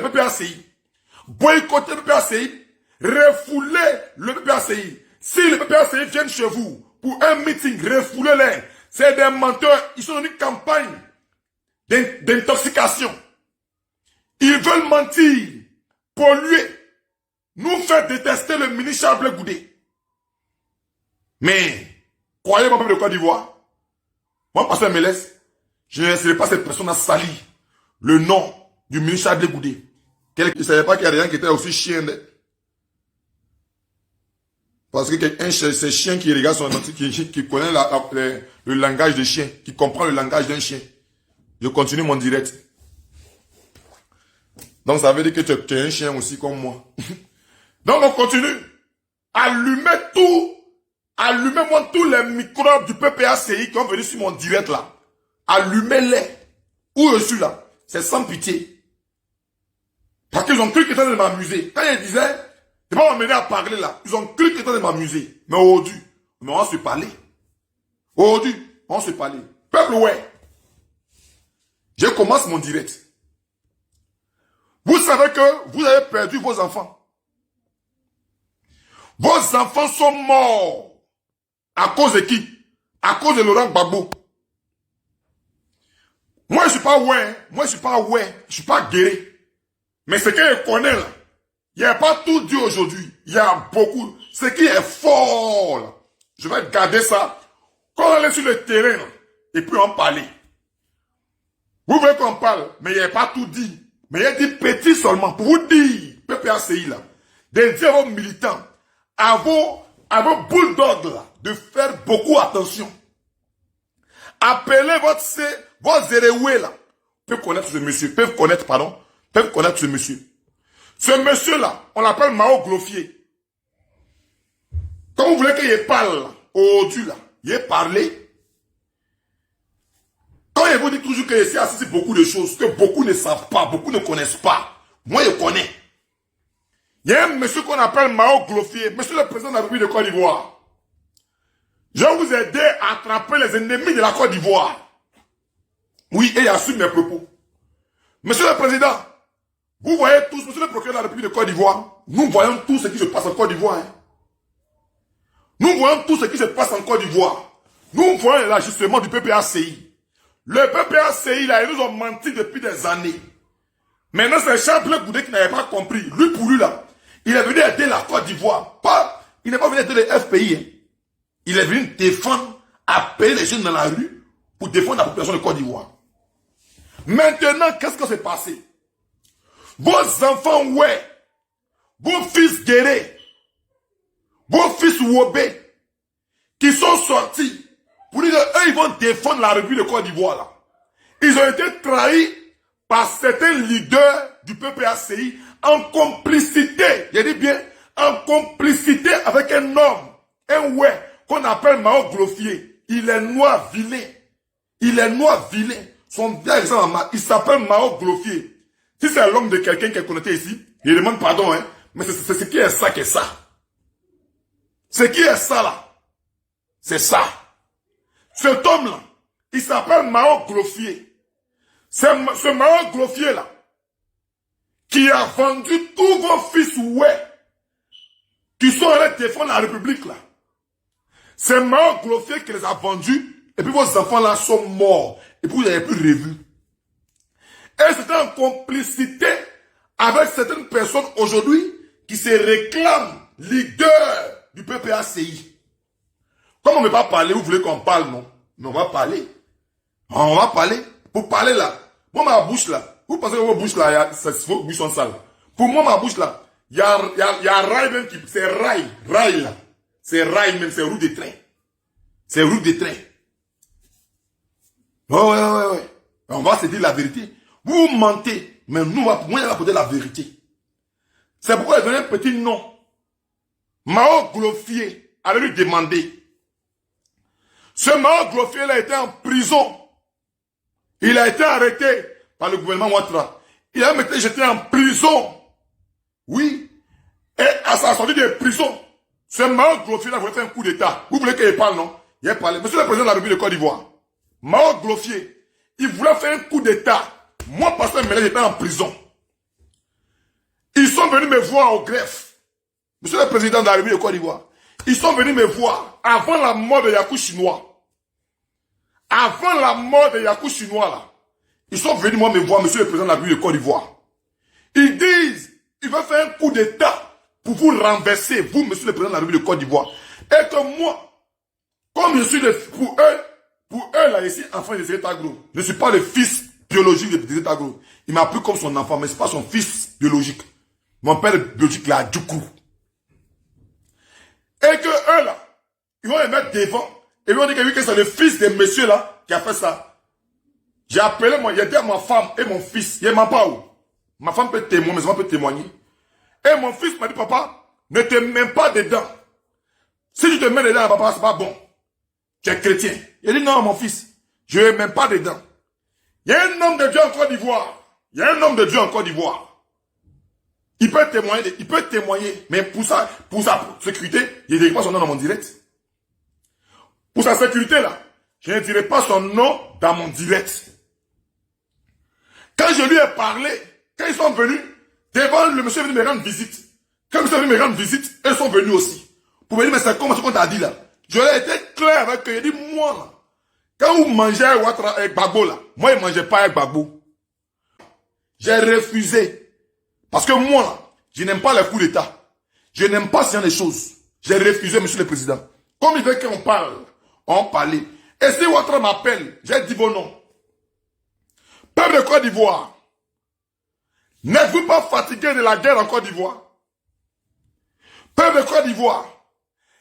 le PPACI. Boycottez le PPACI. Refoulez le PPACI. Si le PPACI vient chez vous pour un meeting, refoulez-les. C'est des menteurs. Ils sont dans une campagne d'intoxication. Ils veulent mentir, polluer, nous faire détester le ministre Charles Blé Goudé. Mais, croyez-moi, peuple de Côte d'Ivoire, moi, pasteur Mélès, je ne laisserai pas cette personne à salir le nom du ministre Charles Blé Goudé. Il ne savait pas qu'il y a des gens qui étaient aussi chiens. Parce que c'est chien qui regarde son qui connaît le langage des chiens, qui comprend le langage d'un chien. Je continue mon direct. Donc ça veut dire que tu es un chien aussi comme moi. Donc on continue. Allumez-moi tous les microbes du PPACI qui ont venu sur mon direct là. Allumez-les. Où je suis là? C'est sans pitié. Parce qu'ils ont cru qu'ils étaient de m'amuser. Quand ils disaient, c'est pas m'amener à parler là. Ils ont cru qu'ils étaient de m'amuser. Mais aujourd'hui, on va se parler. Aujourd'hui, on va se parler. Peuple, ouais. Je commence mon direct. Vous savez que vous avez perdu vos enfants. Vos enfants sont morts. À cause de qui? À cause de Laurent Gbagbo. Moi, je suis pas ouais. Moi, je suis pas ouais. Je suis pas guéri. Mais ce que je connais là, il n'y a pas tout dit aujourd'hui. Il y a beaucoup. Ce qui est fort là, je vais garder ça. Quand on est sur le terrain là, et puis on parler. Vous voulez qu'on parle, mais il n'y a pas tout dit. Mais il y a dit petit seulement pour vous dire, PPACI là, de dire à vos militants, à vos bulldogs là, de faire beaucoup attention. Appelez vos éréoués là, peuvent connaître ce monsieur, peuvent connaître ce monsieur. Ce monsieur là, on l'appelle Mao Gloffier. Quand vous voulez qu'il parle, aujourd'hui là, il ait parlé. Quand il vous dit toujours que ici assiste beaucoup de choses que beaucoup ne savent pas, beaucoup ne connaissent pas. Moi, je connais. Il y a un monsieur qu'on appelle Mao Gloffier, monsieur le président de la République de Côte d'Ivoire. Je vais vous aider à attraper les ennemis de la Côte d'Ivoire. Oui, et il assume mes propos. Monsieur le président, vous voyez tous, monsieur le procureur de la République de Côte d'Ivoire, nous voyons tout ce qui se passe en Côte d'Ivoire. Hein. Nous voyons tout ce qui se passe en Côte d'Ivoire. Nous voyons l'ajustement du PPACI. Le PPACI, là, ils nous ont menti depuis des années. Maintenant, c'est Charles Blé Goudé qui n'avait pas compris. Lui, pour lui, là, il est venu aider la Côte d'Ivoire. Il n'est pas venu aider les FPI. Hein. Il est venu défendre, appeler les jeunes dans la rue pour défendre la population de Côte d'Ivoire. Maintenant, qu'est-ce qui s'est passé? Vos enfants, ouais, vos fils guérés, vos fils Wobé, qui sont sortis pour dire qu'eux, ils vont défendre la République de Côte d'Ivoire, là. Ils ont été trahis par certains leaders du PPACI en complicité, je dis bien, en complicité avec un homme, un ouais, qu'on appelle Mao Gloffier. Il est noir vilain. Il est noir vilain. Son bien exemple, il s'appelle Mao Gloffier. Si c'est l'homme de quelqu'un qui est connecté ici, il demande pardon, hein, mais c'est ce qui est ça qui est ça. Ce qui est ça là, c'est ça. Cet homme-là, il s'appelle Mao Gloffier. C'est ce Mao Gloffier-là qui a vendu tous vos fils ouais qui sont allés défendre la République là. C'est Mao Gloffier qui les a vendus et puis vos enfants-là sont morts et puis vous n'avez plus revu. Et c'était en complicité avec certaines personnes aujourd'hui qui se réclament leaders du PPACI. Comme on ne veut pas parler, vous voulez qu'on parle, non? Mais on va parler. On va parler. Pour parler là, moi ma bouche là, vous pensez que vos bouches là, vos bouches sont sales. Pour moi ma bouche là, il y a rail même qui, c'est rail là. C'est rail même, c'est roue de train. C'est roue de train. Ouais. On va se dire la vérité. Vous mentez, mais nous, moi, on va poser la vérité. C'est pourquoi il a donné un petit nom. Mao Gloffier allait lui demander. Ce Mao Gloffier là était en prison. Il a été arrêté par le gouvernement Ouattara. Il a été jeté en prison. Oui. Et à sa sortie de prison, ce Mao Gloffier là voulait faire un coup d'état. Vous voulez qu'il parle, non? Il a parlé. Monsieur le président de la République de Côte d'Ivoire, Mao Gloffier, il voulait faire un coup d'état. Moi, pasteur Mélène, j'étais en prison. venus me voir au greffe. Monsieur le président de la République de Côte d'Ivoire. Ils sont venus me voir avant la mort de Yakou chinois. Avant la mort de Yakou chinois, là. Ils sont venus moi me voir, monsieur le président de la République de Côte d'Ivoire. Ils disent, ils veulent faire un coup d'État pour vous renverser, vous, monsieur le président de la République de Côte d'Ivoire. Et que moi, comme je suis pour eux, là, ici, enfant de Zéta Gros, je ne suis pas le fils biologique de Zéta Gros. Il m'a pris comme son enfant, mais ce n'est pas son fils biologique. Mon père biologique, là, du coup. Et que eux, là, ils vont les mettre devant. Et ils vont dire que, oui, que c'est le fils de monsieur, là, qui a fait ça. J'ai appelé, moi, j'ai dit à ma femme et mon fils, il m'a pas où. Ma femme peut témoigner, mes enfants peuvent témoigner. Et mon fils m'a dit, papa, ne te mets pas dedans. Si tu te mets dedans, papa, c'est pas bon. Tu es chrétien. Il a dit, non, mon fils, je ne mets pas dedans. Il y a un homme de Dieu en Côte d'Ivoire. Il y a un homme de Dieu en Côte d'Ivoire. Il peut témoigner, mais pour sa sécurité, je ne dirai pas son nom dans mon direct. Pour sa sécurité, là, je ne dirai pas son nom dans mon direct. Quand je lui ai parlé, quand ils sont venus, devant le monsieur est venu me rendre visite. Quand le monsieur est venu me rendre visite, ils sont venus aussi. Pour me dire, mais c'est comme ce qu'on t'a dit là. Je l'ai été clair avec eux. Il dit, moi là, quand vous mangez avec Gbagbo là, moi je ne mangeais pas avec Gbagbo. J'ai refusé. Parce que moi là, je n'aime pas les coups d'État. Je n'aime pas ce genre de choses. J'ai refusé, monsieur le président. Comme il veut qu'on parle, on parlait. Et si Ouattara m'appelle, j'ai dit bon non. Peuple de Côte d'Ivoire, n'êtes-vous pas fatigué de la guerre en Côte d'Ivoire? Peuple de Côte d'Ivoire,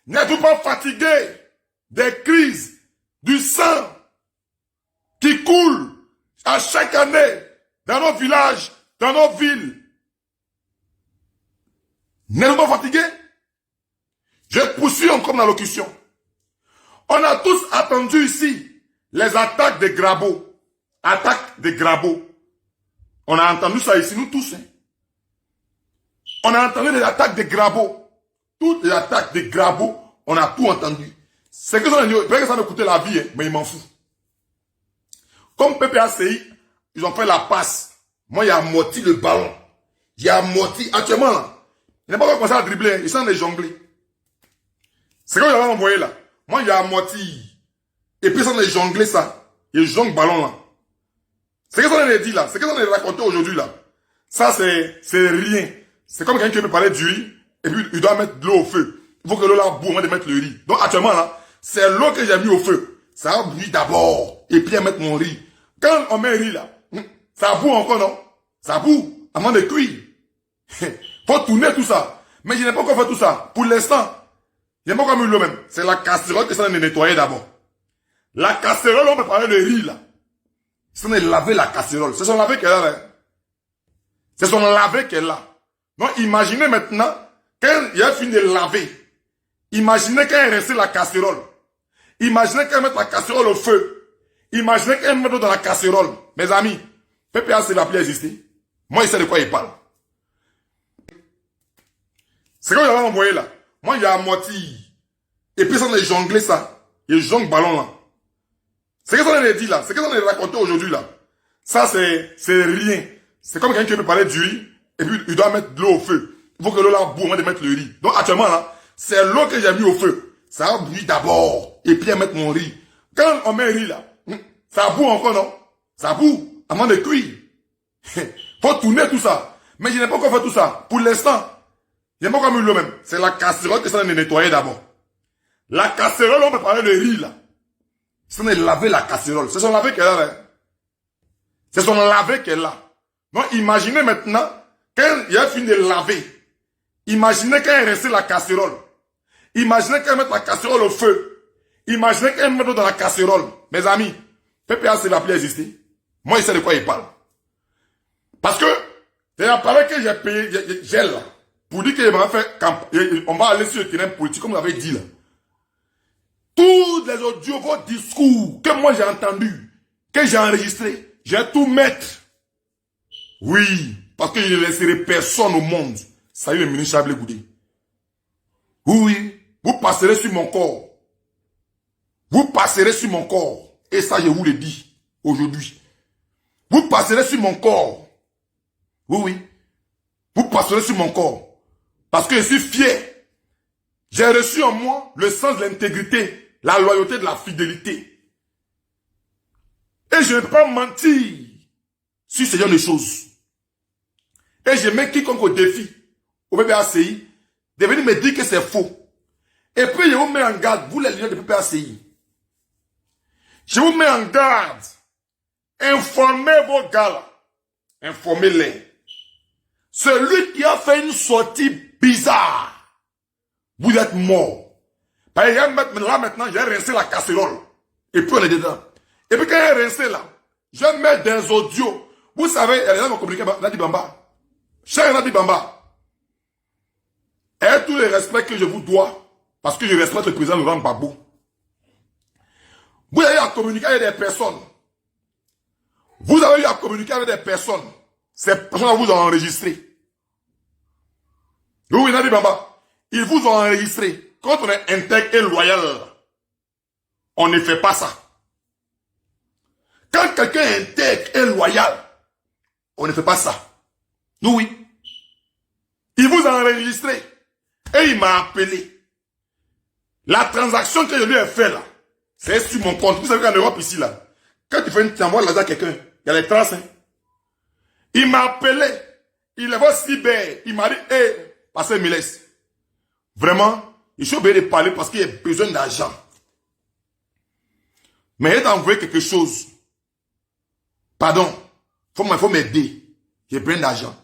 n'êtes-vous pas fatigué des crises, du sang qui coule à chaque année dans nos villages, dans nos villes? N'êtes-vous pas fatigué? Je poursuis encore ma locution. On a tous attendu ici les attaques de Gbagbo. Attaque de Gbagbo. On a entendu ça ici, nous tous. Hein. On a entendu les attaques de Gbagbo. Toutes les attaques de Gbagbo, on a tout entendu. C'est que ça me coûtait la vie, hein, mais il m'en fout. Comme PPACI, ils ont fait la passe. Moi, il y a amorti le ballon. Il y a amorti. Actuellement, là, il n'a pas commencé à dribbler. Hein. Il s'en est jonglé. C'est comme j'avais envoyé là. Moi, il y a amorti. Et puis, il s'en est jonglé ça. Il jongle le ballon là. C'est que ça on a dit là. C'est que ça on a raconté aujourd'hui là. Ça, c'est rien. C'est comme quelqu'un qui veut parler du riz. Et puis, il doit mettre de l'eau au feu. Il faut que l'eau là boue avant de mettre le riz. Donc, actuellement là, c'est l'eau que j'ai mis au feu. Ça va bouillir d'abord. Et puis, à mettre mon riz. Quand on met le riz là, ça boue encore, non? Ça boue avant de cuire. Faut tourner tout ça. Mais je n'ai pas encore fait tout ça. Pour l'instant, je n'ai pas encore mis l'eau même. C'est la casserole que ça a nettoyer d'abord. La casserole, on peut parler de riz là. Ça a lavé la casserole. C'est son lavé qu'elle a là. C'est son lavé qu'elle a. Donc imaginez maintenant, quand il a fini de laver, imaginez quand il restait la casserole. Imaginez quand il met la casserole au feu. Imaginez quand il met l'eau dans la casserole. Mes amis, PPA, ça ne va plus exister. Moi, il sait de quoi il parle. C'est comme j'avais envoyé là. Moi, il y a amorti. Et puis, ça, on a jonglé ça. Il jongle ballon là. C'est que ça, on a dit là. C'est que ça, on a raconté aujourd'hui là. Ça, c'est rien. C'est comme quelqu'un qui veut parler du riz. Et puis, il doit mettre de l'eau au feu. Il faut que l'eau là boue avant de mettre le riz. Donc, actuellement là, c'est l'eau que j'ai mis au feu. Ça va bouillir d'abord. Et puis, à mettre mon riz. Quand on met le riz là, ça boue encore, non? Ça boue avant de cuire. Faut tourner tout ça. Mais je n'ai pas encore fait tout ça. Pour l'instant, je n'ai pas encore mis l'eau même. C'est la casserole que ça a nettoyer d'abord. La casserole, on peut parler de riz là. Ça a lavé la casserole. C'est son lavé qu'elle a là. C'est son lavé qu'elle a. Donc, imaginez maintenant, quand il a fini de laver, imaginez quand il restait la casserole. Imaginez quand il met la casserole au feu. Imaginez quand il met l'eau dans la casserole. Mes amis, PPA, ça ne va plus exister. Moi, il sait de quoi il parle. Parce que, c'est un palais que j'ai payé, j'ai là, pour dire qu'il m'a fait campagne, on va aller sur le terrain politique, comme vous l'avez dit là. Tous les audios, vos discours, que moi j'ai entendu, que j'ai enregistré, j'ai tout mettre. Oui, parce que je ne laisserai personne au monde. Salut le ministre Chablé Goudé. Oui, vous passerez sur mon corps. Vous passerez sur mon corps. Et ça, je vous le dis aujourd'hui. Vous passerez sur mon corps. Oui, oui. Vous passerez passerai sur mon corps. Parce que je suis fier. J'ai reçu en moi le sens de l'intégrité, la loyauté, de la fidélité. Et je ne peux pas mentir sur ce genre de choses. Et je mets quiconque au défi, au PPACI, de venir me dire que c'est faux. Et puis je vous mets en garde, vous les leaders de PPACI. Je vous mets en garde. Informez vos gars là. Informez-les. Celui qui a fait une sortie bizarre, vous êtes mort. Par exemple, là maintenant, j'ai rincé la casserole. Et puis on est dedans. Et puis quand j'ai rincé là, je vais mettre des audios. Vous savez, il y a des gens qui ont communiqué avec Nadi Bamba. Cher Nadi Bamba. Et tout le respect que je vous dois, parce que je respecte le président Laurent Gbagbo. Vous avez eu à communiquer avec des personnes. Vous avez eu à communiquer avec des personnes. Ces personnes vous ont enregistré. Oui, Nadi Bamba. Ils vous ont enregistré. Quand on est intègre et loyal, on ne fait pas ça. Quand quelqu'un est intègre et loyal, on ne fait pas ça. Oui. Il vous a enregistré. Et il m'a appelé. La transaction que je lui ai faite là, c'est sur mon compte. Vous savez qu'en Europe ici là, quand tu envoies l'argent à quelqu'un, il y a les traces. Hein. Il m'a appelé. Il est votre cyber. Il m'a dit, hé, Pasteur Miles, vraiment, je suis obligé de parler parce qu'il y a besoin d'argent. Mais il a envoyé quelque chose. Pardon. Il faut m'aider. J'ai besoin d'argent.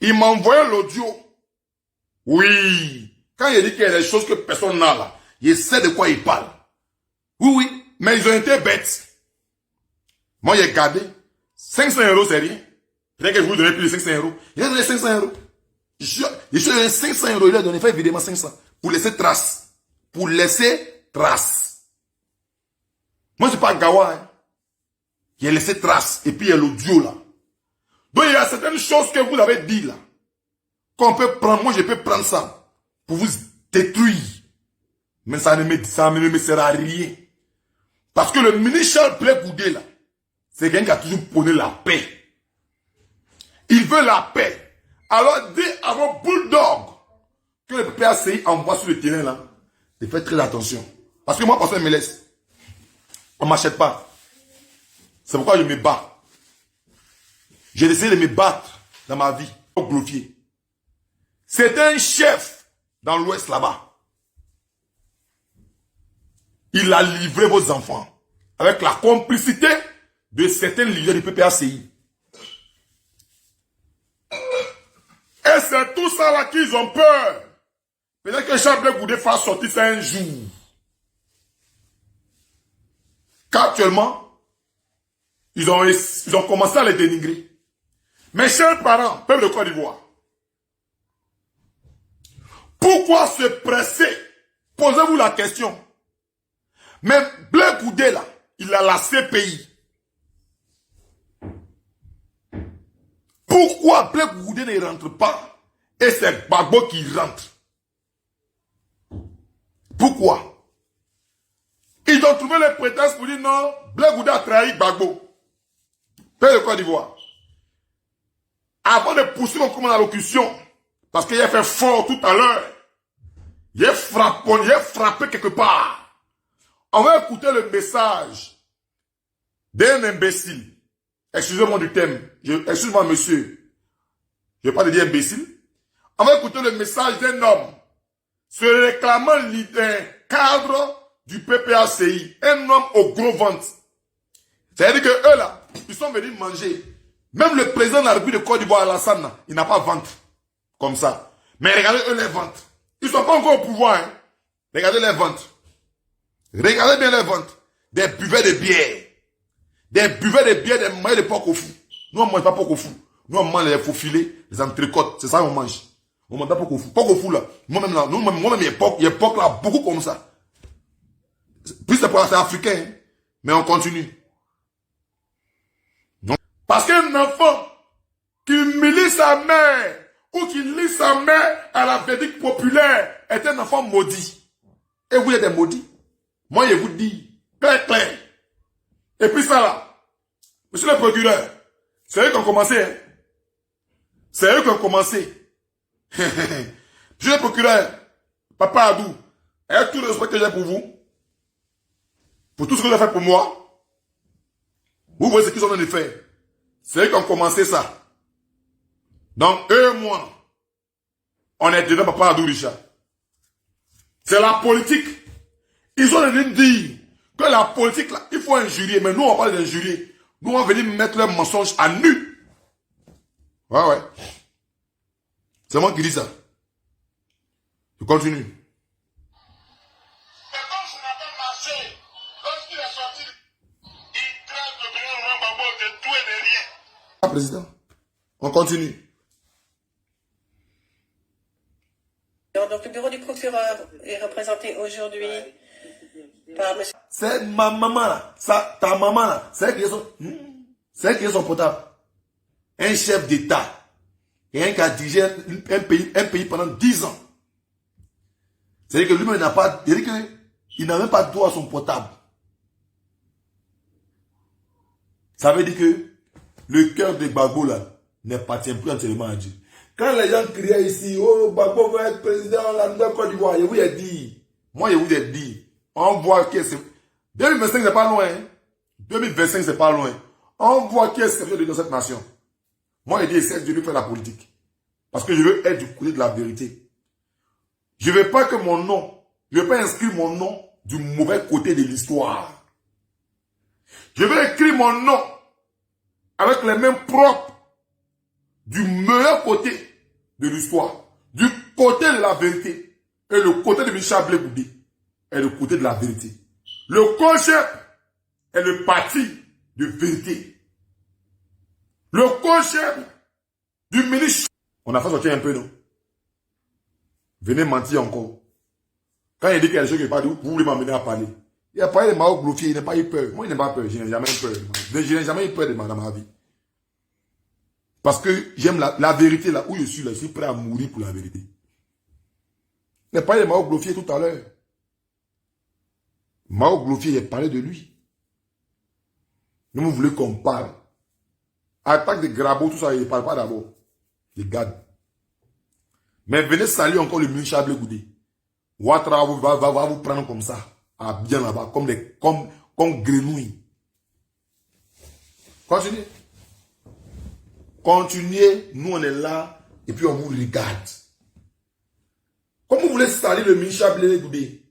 Il m'a envoyé l'audio. Oui. Quand il dit qu'il y a des choses que personne n'a là, il sait de quoi il parle. Oui, oui. Mais ils ont été bêtes. Moi, j'ai gardé. 500 €, c'est rien. Rien que je vous donne plus de 500 €. Il a donné 500 €. Je suis donné 500 €. Il a donné évidemment 500. Pour laisser trace. Pour laisser trace. Moi, je ne suis pas Gawa. Hein. Il a laissé trace. Et puis, il y a l'audio là. Donc, il y a certaines choses que vous avez dit là. Qu'on peut prendre. Moi, je peux prendre ça. Pour vous détruire. Mais ça ne me sert à rien. Parce que le ministre Charles Blé Goudé là. C'est quelqu'un qui a toujours prôné la paix. Il veut la paix. Alors, dis à vos bulldogs que le PPACI envoie sur le terrain là, de faire très attention. Parce que moi, Pasteur me laisse. On ne m'achète pas. C'est pourquoi je me bats. J'ai essayé de me battre dans ma vie. Au Glofier. C'est un chef dans l'ouest là-bas. Il a livré vos enfants avec la complicité de certains leaders du PPACI. Et c'est tout ça là qu'ils ont peur. Peut-être que Charles Blé Goudé fasse sortir ça un jour. Car actuellement, ils ont commencé à les dénigrer. Mes chers parents, peuple de Côte d'Ivoire, pourquoi se presser? Posez-vous la question. Mais Blé Goudé là, il a la CPI. Pourquoi Blé Goudé ne rentre pas et c'est Gbagbo qui rentre? Pourquoi? Ils ont trouvé les prétextes pour dire non, Blé Goudé a trahi Gbagbo. Peuple de Côte d'Ivoire. Avant de poursuivre mon commande d'allocution, parce qu'il a fait fort tout à l'heure, il a frappé quelque part. On va écouter le message d'un imbécile. Excusez-moi du thème. Excusez-moi, monsieur. Je ne vais pas te dire imbécile. On va écouter le message d'un homme se réclamant leader, cadre du PPACI. Un homme au gros ventre. C'est-à-dire que eux là, ils sont venus manger. Même le président de la République de Côte d'Ivoire, Alassane, il n'a pas ventre. Comme ça. Mais regardez eux les ventres. Ils ne sont pas encore au pouvoir. Hein. Regardez les ventres. Regardez bien les ventres. Des buvets de bière. Des buvets de bière, des moyens de porc au fou. Nous, on ne mange pas porc au fou. Nous, on mange les faux filets, les entrecôtes. C'est ça qu'on mange. On ne mange pas porc au fou. Porc au fou, là. Moi-même, là, moi-même, il y a porc là, beaucoup comme ça. Plus c'est pour c'est africain. Hein. Mais on continue. Non. Parce qu'un enfant qui humilie sa mère ou qui lit sa mère à la verdict populaire est un enfant maudit. Et vous êtes des maudits. Moi, je vous dis, clair. Et puis ça là, monsieur le procureur, c'est eux qui ont commencé. Hein? C'est eux qui ont commencé. Monsieur le procureur, Papa Adou, avec tout le respect que j'ai pour vous, pour tout ce que vous avez fait pour moi, vous voyez ce qu'ils ont de faire. C'est eux qui ont commencé ça. Donc, eux et moi, on est dedans, Papa Adou Richard. C'est la politique. Ils ont dit que la politique, là, il faut injurier. Mais nous, on parle d'injurier. Nous, on va venir mettre leurs mensonges à nu. Ouais. C'est moi qui dis ça. Je continue. Mais quand je m'appelle Marseille, lorsqu'il est sorti, il traite le gouvernement Gbagbo de tout et de rien. Ah, président, on continue. Donc le bureau du procureur est représenté aujourd'hui par M. C'est ma maman là, ça, ta maman là, c'est elle qui est son potable. Un chef d'État et un qui a dirigé un pays pendant 10 ans. C'est-à-dire que lui-même n'a pas, il n'a même pas droit à son portable. Ça veut dire que le cœur de Gbagbo là n'appartient plus entièrement à Dieu. Quand les gens criaient ici, oh, Gbagbo veut être président de la Nouvelle Côte d'Ivoire, je vous ai dit, moi je vous ai dit, on voit que c'est, 2025 c'est pas loin, hein? 2025 c'est pas loin, on voit qui est ce de cette nation. Moi je dis, c'est de lui faire la politique, parce que je veux être du côté de la vérité. Je veux pas que mon nom, je veux pas inscrire mon nom du mauvais côté de l'histoire. Je veux écrire mon nom avec les mêmes propres du meilleur côté de l'histoire, du côté de la vérité. Et le côté de Michel Blé-Goudé est le côté de la vérité. Le concept est le parti de vérité. Le concept du ministre. On a fait sortir un peu, non? Venez mentir encore. Quand il dit qu'il y a des choses qui ne pas, vous voulez m'amener à parler. Il a parlé de Mao Glofier, il n'a pas eu peur. Moi, il n'a pas peur. Je n'ai jamais eu peur. Je n'ai jamais eu peur dans ma vie. Parce que j'aime la vérité là où je suis prêt à mourir pour la vérité. Il a parlé de Mao Glofier tout à l'heure. Mao Glofier, il a parlé de lui. Donc vous voulez qu'on parle. Attaque de Grabo, tout ça, il ne parle pas d'abord. Il garde. Mais venez saluer encore le ministre Blé Goudé. Ouattara va vous prendre comme ça, à bien là-bas, comme grenouille. Continuez. Continuez, nous on est là, et puis on vous regarde. Comme vous voulez saluer le ministre Blé Goudé,